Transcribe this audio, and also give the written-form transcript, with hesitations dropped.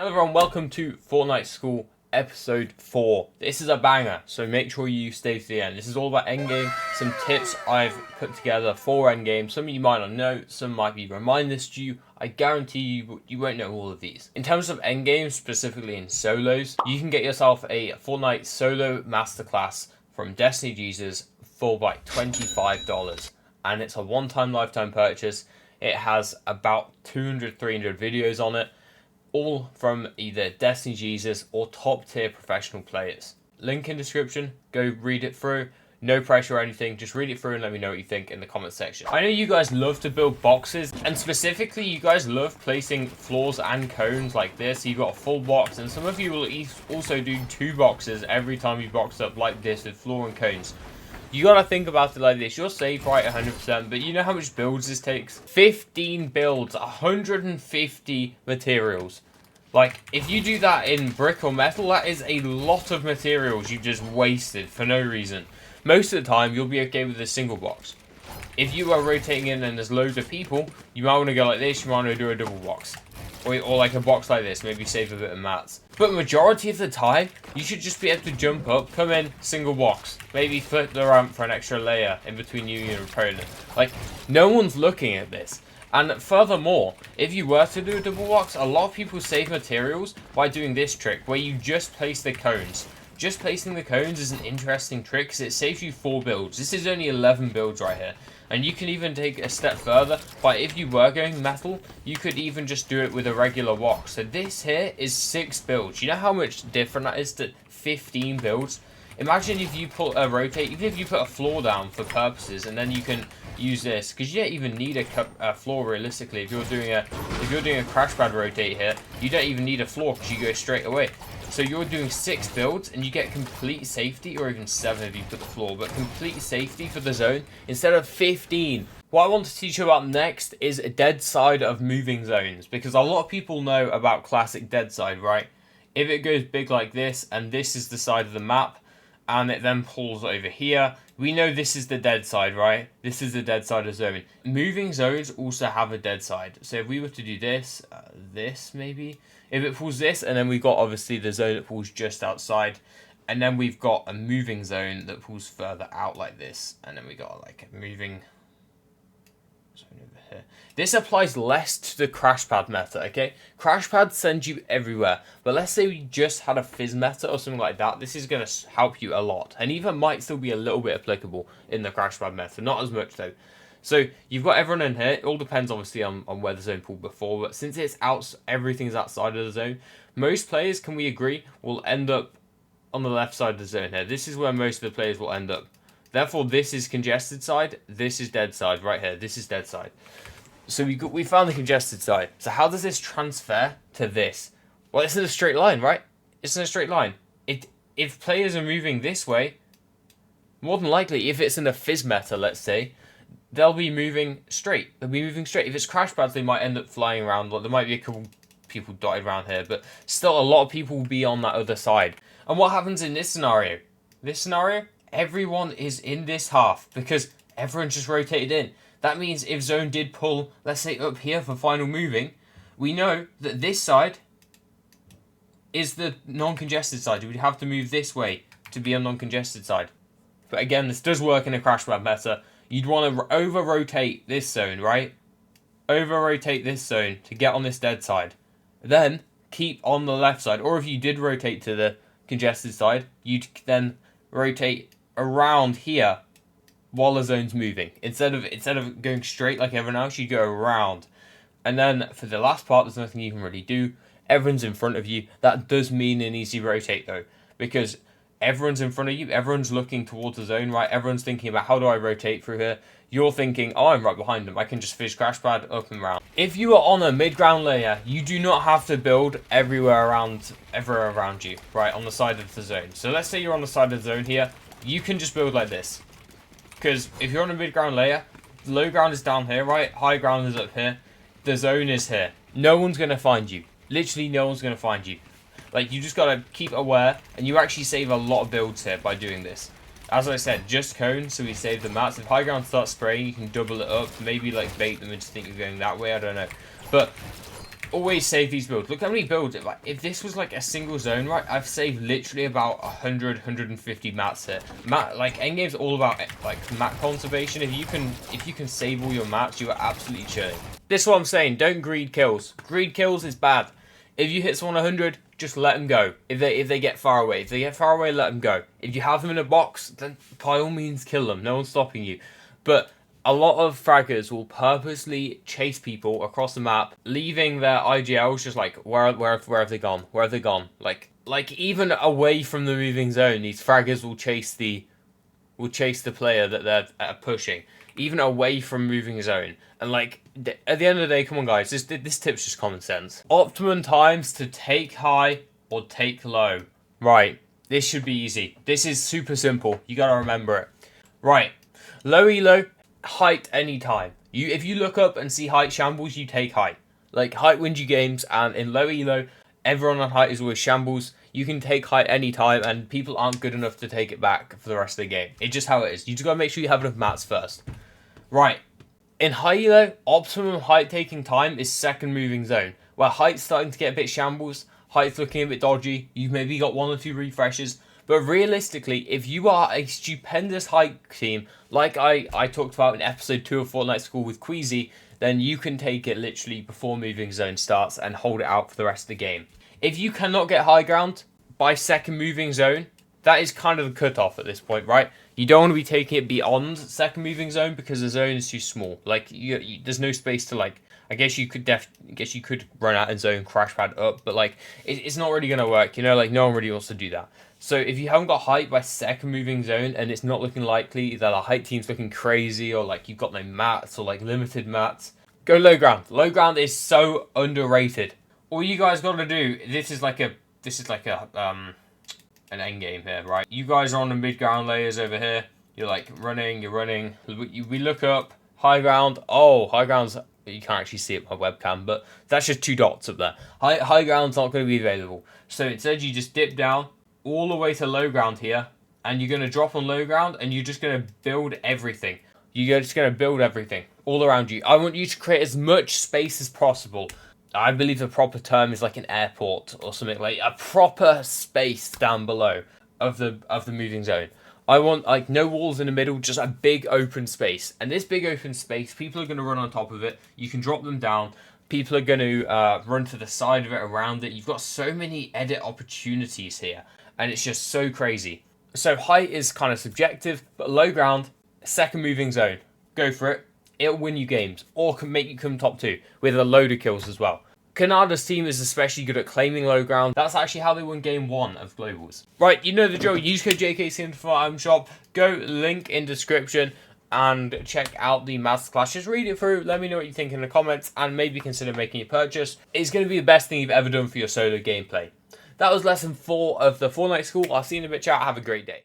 Hello everyone, welcome to Fortnite School episode 4. This is a banger, so make sure you stay to the end. This is all about Endgame, some tips I've put together for Endgame. Some of you might not know, some might be reminders to you. I guarantee you won't know all of these. In terms of Endgame, specifically in solos, you can get yourself a Fortnite solo masterclass from Destiny Jesus for like $25. And it's a one-time lifetime purchase. It has about 200-300 videos on it, all from either Destiny Jesus or top tier professional players. Link in description, go read it through. No pressure or anything, just read it through and let me know what you think in the comment section. I know you guys love to build boxes, and specifically you guys love placing floors and cones like this. You've got a full box, and some of you will also do 2 boxes every time you box up like this with floor and cones. You gotta think about it like this. You're safe, right, 100%, but you know how much builds this takes? 15 builds, 150 materials. Like, if you do that in brick or metal, that is a lot of materials you just wasted for no reason. Most of the time, you'll be okay with a single box. If you are rotating in and there's loads of people, you might want to go like this, you might want to do a double box. Or like a box like this, maybe save a bit of mats. But majority of the time, you should just be able to jump up, come in, single box. Maybe flip the ramp for an extra layer in between you and your opponent. Like, no one's looking at this. And furthermore, if you were to do a double box, a lot of people save materials by doing this trick, where you just place the cones. Just placing the cones is an interesting trick, because it saves you 4 builds. This is only 11 builds right here. And you can even take a step further, but if you were going metal, you could even just do it with a regular box. So this here is 6 builds. You know how much different that is to 15 builds? Imagine if you put a rotate, even if you put a floor down for purposes, and then you can use this, because you don't even need a floor realistically. If you're doing a crash pad rotate here, you don't even need a floor because you go straight away. So you're doing 6 builds and you get complete safety, or even 7 if you put the floor, but complete safety for the zone instead of 15. What I want to teach you about next is a dead side of moving zones, because a lot of people know about classic dead side, right? If it goes big like this, and this is the side of the map, and it then pulls over here, we know this is the dead side, right? This is the dead side of zone. Moving zones also have a dead side. So if we were to do this, this maybe, if it pulls this, and then we've got obviously the zone that pulls just outside, and then we've got a moving zone that pulls further out like this, and then we got like a moving zone over here. This applies less to the crash pad meta, okay? Crash pads send you everywhere, but let's say we just had a fizz meta or something like that. This is going to help you a lot, and even might still be a little bit applicable in the crash pad meta, not as much though. So you've got everyone in here. It all depends obviously on where the zone pulled before, but since it's out, everything's outside of the zone, most players, can we agree, will end up on the left side of the zone here. This is where most of the players will end up. Therefore, this is congested side, this is dead side right here. This is dead side. So we found the congested side. So how does this transfer to this? Well, it's in a straight line, right? It's in a straight line. If players are moving this way, more than likely, if it's in a fizz meta, let's say, they'll be moving straight. They'll be moving straight. If it's crash pads, they might end up flying around. Like, there might be a couple people dotted around here, but still a lot of people will be on that other side. And what happens in this scenario? This scenario, everyone is in this half because everyone's just rotated in. That means if zone did pull, let's say up here for final moving, we know that this side is the non-congested side. We'd have to move this way to be a non-congested side. But again, this does work in a crash pad meta. You'd want to over-rotate this zone, right? Over-rotate this zone to get on this dead side. Then keep on the left side. Or if you did rotate to the congested side, you'd then rotate around here while the zone's moving. Instead of going straight like everyone else, you go around. And then for the last part, there's nothing you can really do. Everyone's in front of you. That does mean an easy rotate though, because everyone's in front of you. Everyone's looking towards the zone, right? Everyone's thinking about how do I rotate through here. You're thinking, oh, I'm right behind them. I can just fish crash pad up and round. If you are on a mid-ground layer, you do not have to build everywhere around you, right, on the side of the zone. So let's say you're on the side of the zone here. You can just build like this. Because if you're on a mid-ground layer, the low ground is down here, right? High ground is up here. The zone is here. No one's going to find you. Literally no one's going to find you. Like, you just got to keep aware, and you actually save a lot of builds here by doing this. As I said, just cones, so we save the mats. If high ground starts spraying, you can double it up. Maybe, like, bait them into think you're going that way. I don't know. But always save these builds. Look how many builds. Like, if this was like a single zone, right, I've saved literally about 100, 150 mats here. Like Endgame's all about like mat conservation. If you can save all your mats, you are absolutely chilling. This is what I'm saying. Don't greed kills. Greed kills is bad. If you hit someone 100, just let them go. If they get far away, let them go. If you have them in a box, then by all means kill them. No one's stopping you. But a lot of fraggers will purposely chase people across the map, leaving their IGLs just like, where have they gone? Where have they gone? Like even away from the moving zone, these fraggers will chase the player that they're pushing, even away from moving zone. And like at the end of the day, come on guys, this tip's just common sense. Optimum times to take high or take low. Right, this should be easy. This is super simple. You gotta remember it. Right, low elo. Height anytime. If you look up and see height shambles, you take height. Like height wins you games, and in low elo, everyone on height is always shambles. You can take height anytime, and people aren't good enough to take it back for the rest of the game. It's just how it is. You just gotta make sure you have enough mats first. Right. In high elo, optimum height taking time is second moving zone, where height's starting to get a bit shambles, height's looking a bit dodgy. You've maybe got 1 or 2 refreshes. But realistically, if you are a stupendous height team, like I talked about in episode 2 of Fortnite School with Queasy, then you can take it literally before moving zone starts and hold it out for the rest of the game. If you cannot get high ground by second moving zone, that is kind of the cutoff at this point, right? You don't want to be taking it beyond second moving zone because the zone is too small. Like there's no space to like. I guess you could run out in zone, crash pad up, but like it's not really gonna work. You know, like no one really wants to do that. So if you haven't got height by second moving zone and it's not looking likely that a height team's looking crazy or like you've got no mats or like limited mats, go low ground. Low ground is so underrated. All you guys got to do, this is like an end game here, right? You guys are on the mid ground layers over here. You're like running. We look up high ground. Oh, high ground's. You can't actually see it on my webcam, but that's just 2 dots up there. High ground's not going to be available. So instead you just dip down all the way to low ground here, and you're going to drop on low ground, and you're just going to build everything. You're just going to build everything all around you. I want you to create as much space as possible. I believe the proper term is like an airport or something, like a proper space down below of the moving zone. I want like no walls in the middle, just a big open space. And this big open space, people are going to run on top of it. You can drop them down. People are going to run to the side of it, around it. You've got so many edit opportunities here. And it's just so crazy. So height is kind of subjective, but low ground, second moving zone. Go for it. It'll win you games. Or can make you come top 2 with a load of kills as well. Canada's team is especially good at claiming low ground. That's actually how they won game 1 of Globals. Right, you know the drill. Use code JKC for item shop. Go link in description and check out the Masterclass. Just read it through. Let me know what you think in the comments and maybe consider making a purchase. It's going to be the best thing you've ever done for your solo gameplay. That was lesson 4 of the Fortnite School. I'll see you in a bit, chat. Have a great day.